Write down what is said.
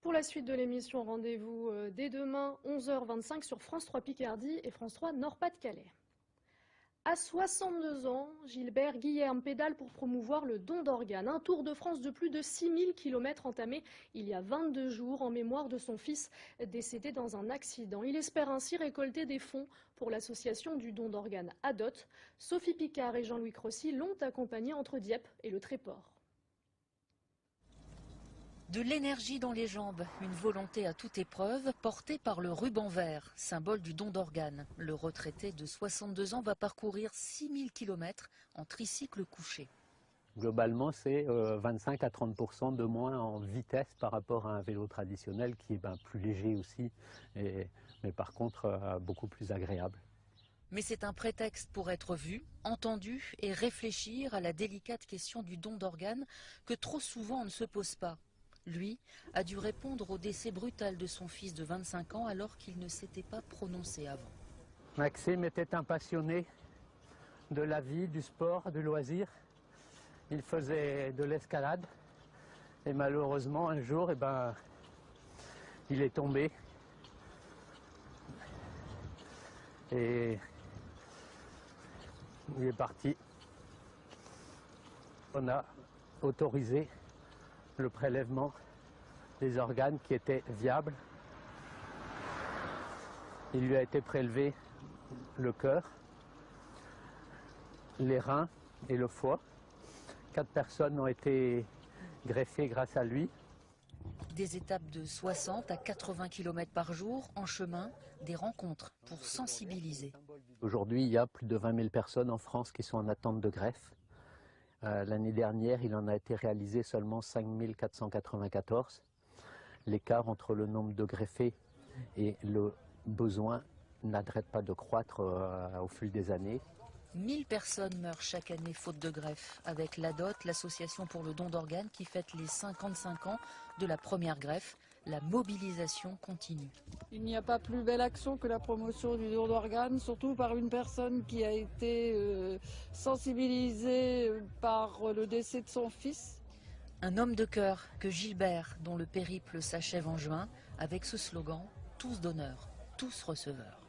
Pour la suite de l'émission, rendez-vous dès demain 11h25 sur France 3 Picardie et France 3 Nord-Pas-de-Calais. À 62 ans, Gilbert Guilherme pédale pour promouvoir le don d'organes. Un tour de France de plus de 6000 km entamé il y a 22 jours en mémoire de son fils décédé dans un accident. Il espère ainsi récolter des fonds pour l'association du don d'organes ADOT. Sophie Picard et Jean-Louis Crossy l'ont accompagné entre Dieppe et le Tréport. De l'énergie dans les jambes, une volonté à toute épreuve portée par le ruban vert, symbole du don d'organes. Le retraité de 62 ans va parcourir 6000 km en tricycle couché. Globalement, c'est 25 à 30% de moins en vitesse par rapport à un vélo traditionnel qui est plus léger aussi, mais par contre beaucoup plus agréable. Mais c'est un prétexte pour être vu, entendu et réfléchir à la délicate question du don d'organes que trop souvent on ne se pose pas. Lui a dû répondre au décès brutal de son fils de 25 ans alors qu'il ne s'était pas prononcé avant. Maxime était un passionné de la vie, du sport, du loisir. Il faisait de l'escalade et malheureusement un jour il est tombé et il est parti. On a autorisé le prélèvement des organes qui étaient viables. Il lui a été prélevé le cœur, les reins et le foie. 4 personnes ont été greffées grâce à lui. Des étapes de 60 à 80 km par jour en chemin, des rencontres pour sensibiliser. Aujourd'hui, il y a plus de 20 000 personnes en France qui sont en attente de greffe. L'année dernière, il en a été réalisé seulement 5 494. L'écart entre le nombre de greffés et le besoin n'arrête pas de croître au fil des années. 1000 personnes meurent chaque année faute de greffe. Avec l'ADOT, l'association pour le don d'organes qui fête les 55 ans de la première greffe, la mobilisation continue. Il n'y a pas plus belle action que la promotion du don d'organes, surtout par une personne qui a été sensibilisée par le décès de son fils. Un homme de cœur que Gilbert, dont le périple s'achève en juin, avec ce slogan « Tous donneurs, tous receveurs ».